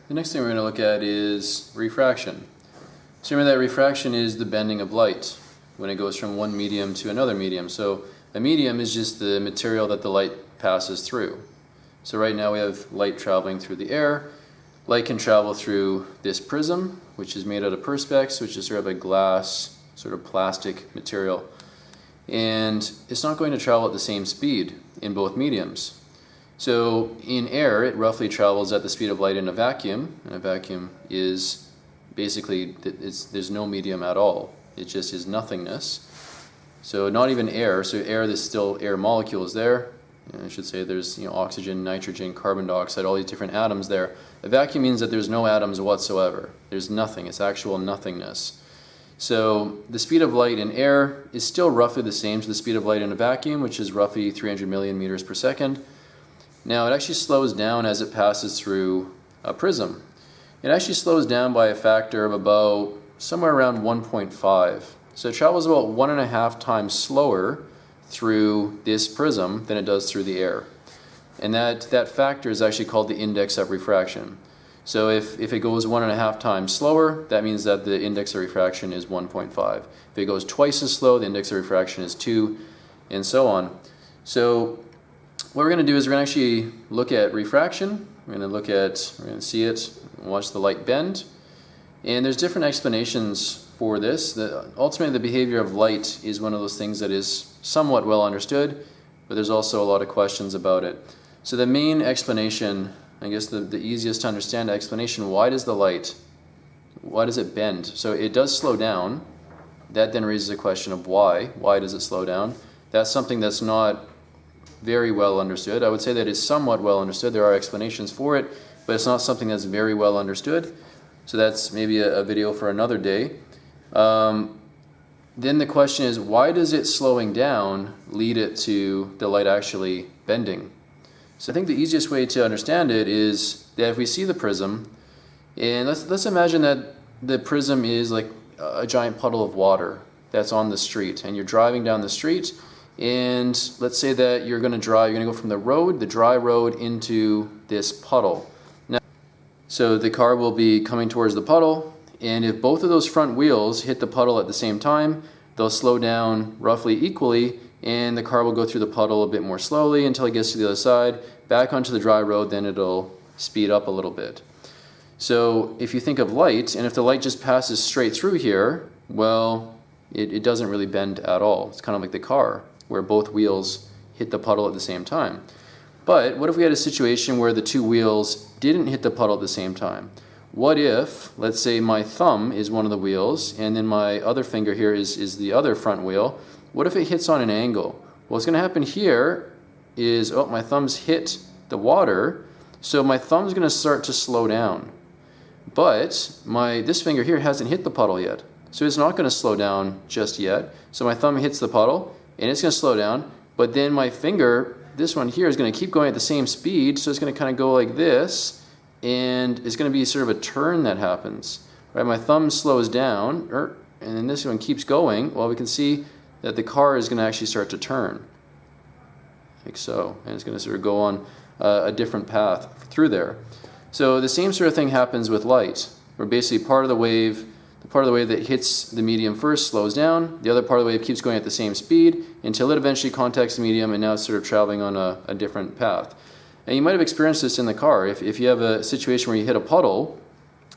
The next thing we're going to look at is refraction. So remember that refraction is the bending of light when it goes from one medium to another medium. So a medium is just the material that the light passes through. So right now we have light traveling through the air. Light can travel through this prism, which is made out of perspex, which is sort of a glass, sort of plastic material. And it's not going to travel at the same speed in both mediums. So in air, it roughly travels at the speed of light in a vacuum, and a vacuum is basically, there's no medium at all. It just is nothingness. So not even air. So air, there's still air molecules there. I should say there's oxygen, nitrogen, carbon dioxide, all these different atoms there. A vacuum means that there's no atoms whatsoever. There's nothing. It's actual nothingness. So the speed of light in air is still roughly the same to the speed of light in a vacuum, which is roughly 300 million meters per second. Now it actually slows down as it passes through a prism. It actually slows down by a factor of about somewhere around 1.5. So it travels about 1.5 times slower through this prism than it does through the air. And that factor is actually called the index of refraction. So if it goes 1.5 times slower, that means that the index of refraction is 1.5. If it goes twice as slow, the index of refraction is 2, and so on. So what we're going to do is we're going to actually look at refraction. We're going to see it, watch the light bend. And there's different explanations for this. Ultimately, the behavior of light is one of those things that is somewhat well understood, but there's also a lot of questions about it. So the main explanation, I guess the easiest to understand explanation, why does it bend? So it does slow down. That then raises a question of why. Why does it slow down? That's something that's not very well understood. I would say that it's somewhat well understood. There are explanations for it, but it's not something that's very well understood. So that's maybe a video for another day. Then the question is, why does it slowing down lead it to the light actually bending? So I think the easiest way to understand it is that if we see the prism, and let's imagine that the prism is like a giant puddle of water that's on the street, and you're driving down the street, and let's say that you're going to go from the dry road into this puddle. Now, so the car will be coming towards the puddle, and if both of those front wheels hit the puddle at the same time, they'll slow down roughly equally, and the car will go through the puddle a bit more slowly until it gets to the other side, back onto the dry road, then it'll speed up a little bit. So if you think of light, and if the light just passes straight through here, well, it doesn't really bend at all. It's kind of like the car, where both wheels hit the puddle at the same time. But what if we had a situation where the two wheels didn't hit the puddle at the same time? What if, let's say my thumb is one of the wheels, and then my other finger here is the other front wheel. What if it hits on an angle? Well, what's going to happen here is, my thumb's hit the water, so my thumb's going to start to slow down. But this finger here hasn't hit the puddle yet, so it's not going to slow down just yet. So my thumb hits the puddle, and it's going to slow down, but then my finger, this one here, is going to keep going at the same speed, so it's going to kind of go like this, and it's going to be sort of a turn that happens. Right? My thumb slows down, and then this one keeps going. Well, we can see that the car is going to actually start to turn, like so, and it's going to sort of go on a different path through there. So the same sort of thing happens with light, where basically part of the wave that hits the medium first slows down, the other part of the wave keeps going at the same speed until it eventually contacts the medium, and now it's sort of traveling on a different path. And you might have experienced this in the car. If you have a situation where you hit a puddle,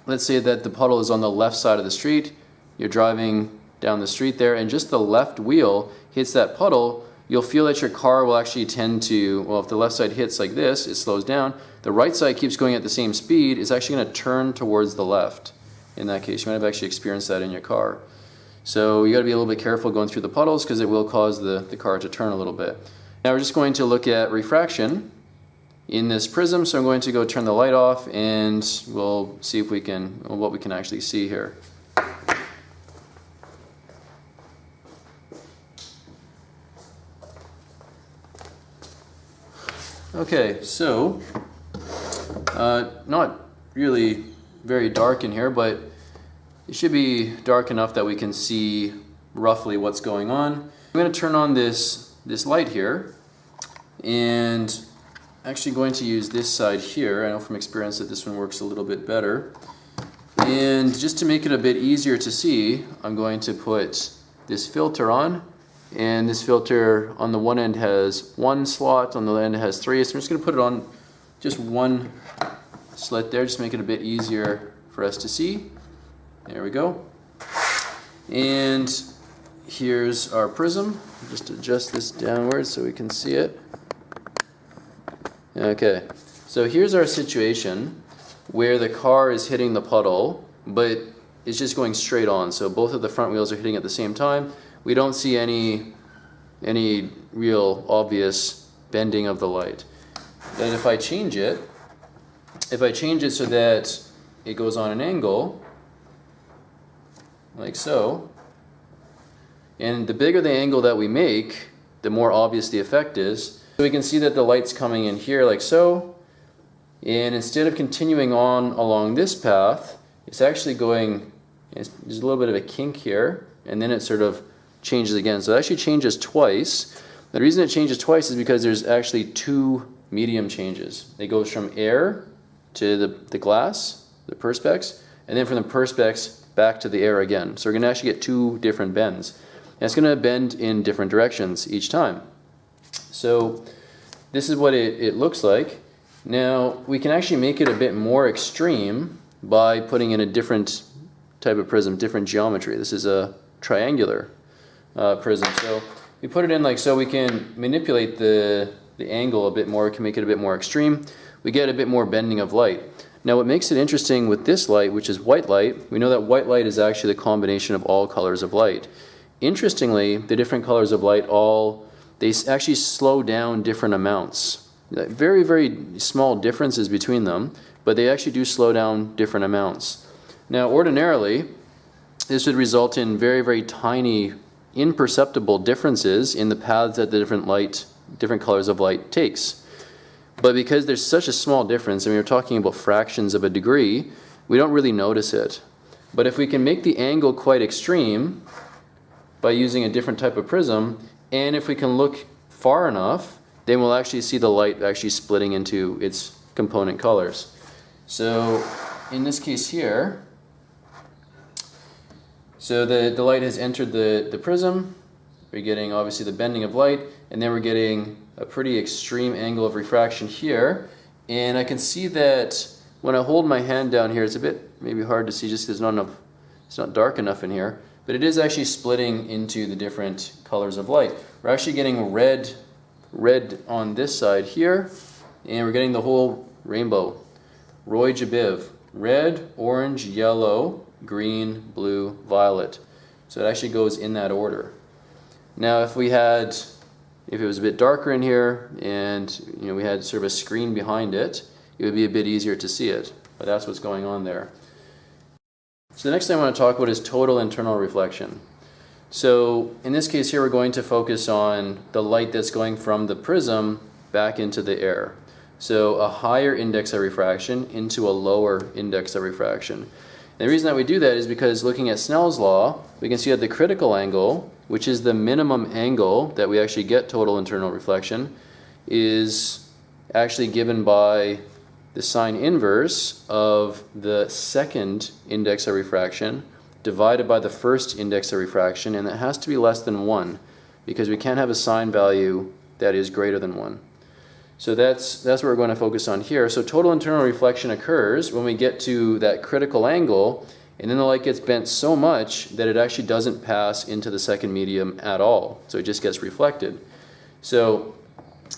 let's say that the puddle is on the left side of the street, you're driving down the street there, and just the left wheel hits that puddle, you'll feel that your car will actually tend to, well, if the left side hits like this, it slows down. The right side keeps going at the same speed, it's actually going to turn towards the left. In that case, you might have actually experienced that in your car. So you got to be a little bit careful going through the puddles, because it will cause the car to turn a little bit. Now we're just going to look at refraction in this prism, so I'm going to go turn the light off, and we'll see if what we can actually see here. Okay, so not really very dark in here, but it should be dark enough that we can see roughly what's going on. I'm going to turn on this light here, and actually going to use this side here. I know from experience that this one works a little bit better. And just to make it a bit easier to see, I'm going to put this filter on. And this filter on the one end has one slot, on the other end it has three. So I'm just going to put it on just one slit there, just make it a bit easier for us to see. There we go. And here's our prism. Just adjust this downwards so we can see it. Okay, so here's our situation where the car is hitting the puddle, but it's just going straight on. So both of the front wheels are hitting at the same time. We don't see any real obvious bending of the light. Then if I change it so that it goes on an angle, like so, and the bigger the angle that we make, the more obvious the effect is. So we can see that the light's coming in here like so, and instead of continuing on along this path, it's actually going, there's a little bit of a kink here, and then it sort of changes again. So it actually changes twice. The reason it changes twice is because there's actually two medium changes. It goes from air to the glass, the perspex, and then from the perspex back to the air again. So we're going to actually get two different bends. And it's going to bend in different directions each time. So this is what it looks like. Now we can actually make it a bit more extreme by putting in a different type of prism, different geometry. This is a triangular prism. So we put it in like so, we can manipulate the angle a bit more, we can make it a bit more extreme. We get a bit more bending of light. Now what makes it interesting with this light, which is white light, we know that white light is actually the combination of all colors of light. Interestingly, the different colors of light they actually slow down different amounts. Very, very small differences between them, but they actually do slow down different amounts. Now ordinarily, this would result in very, very tiny, imperceptible differences in the paths that the different colors of light takes. But because there's such a small difference, and we're talking about fractions of a degree, we don't really notice it. But if we can make the angle quite extreme by using a different type of prism, and if we can look far enough, then we'll actually see the light actually splitting into its component colors. So in this case here, so the light has entered the prism. We're getting obviously the bending of light, and then we're getting a pretty extreme angle of refraction here. And I can see that when I hold my hand down here, it's a bit maybe hard to see just because it's not dark enough in here, but it is actually splitting into the different colors of light. We're actually getting red on this side here, and we're getting the whole rainbow. Roy Jabiv. Red, orange, yellow, green, blue, violet. So it actually goes in that order. Now if it was a bit darker in here and we had sort of a screen behind it, it would be a bit easier to see it. But that's what's going on there. So the next thing I want to talk about is total internal reflection. So in this case here, we're going to focus on the light that's going from the prism back into the air. So a higher index of refraction into a lower index of refraction. And the reason that we do that is because looking at Snell's law, we can see that the critical angle, which is the minimum angle that we actually get total internal reflection, is actually given by the sine inverse of the second index of refraction divided by the first index of refraction, and it has to be less than 1 because we can't have a sine value that is greater than 1. So that's what we're going to focus on here. So total internal reflection occurs when we get to that critical angle, and then the light gets bent so much that it actually doesn't pass into the second medium at all. So it just gets reflected. So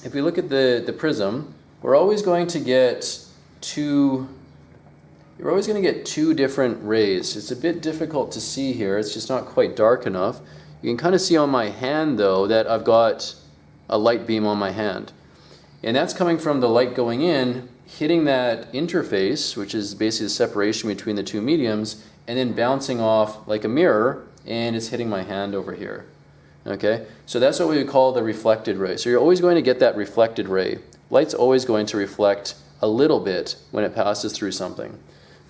if we look at the prism, we're always going to get two different rays. It's a bit difficult to see here. It's just not quite dark enough. You can kind of see on my hand though that I've got a light beam on my hand. And that's coming from the light going in, hitting that interface, which is basically the separation between the two mediums, and then bouncing off like a mirror, and it's hitting my hand over here. Okay, so that's what we would call the reflected ray. So you're always going to get that reflected ray. Light's always going to reflect a little bit when it passes through something.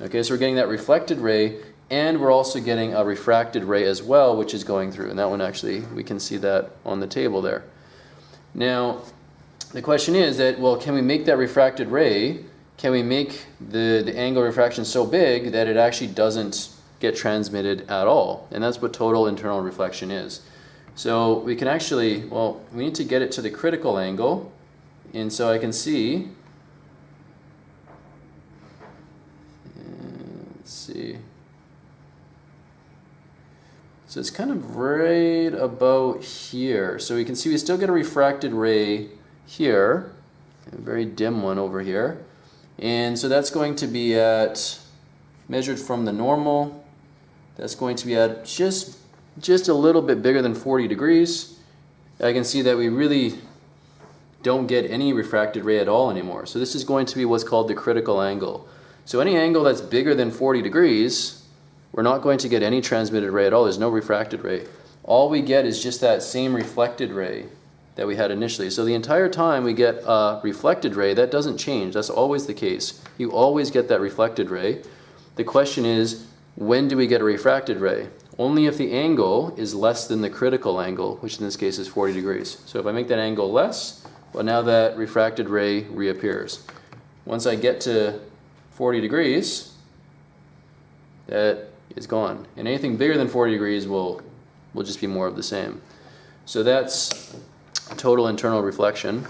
Okay, so we're getting that reflected ray, and we're also getting a refracted ray as well, which is going through. And that one actually, we can see that on the table there. Now, the question is that, well, can we make that refracted ray, can we make the angle of refraction so big that it actually doesn't get transmitted at all? And that's what total internal reflection is. So we can actually, well, we need to get it to the critical angle. And so I can see, let's see. So it's kind of right about here. So we can see we still get a refracted ray here, a very dim one over here. And so that's going to be at, measured from the normal, that's going to be at just a little bit bigger than 40 degrees. I can see that we really don't get any refracted ray at all anymore. So this is going to be what's called the critical angle. So any angle that's bigger than 40 degrees, we're not going to get any transmitted ray at all. There's no refracted ray. All we get is just that same reflected ray that we had initially. So the entire time we get a reflected ray, that doesn't change. That's always the case. You always get that reflected ray. The question is, when do we get a refracted ray? Only if the angle is less than the critical angle, which in this case is 40 degrees. So if I make that angle less, well, now that refracted ray reappears. Once I get to 40 degrees, that is gone. And anything bigger than 40 degrees will just be more of the same. So that's total internal reflection.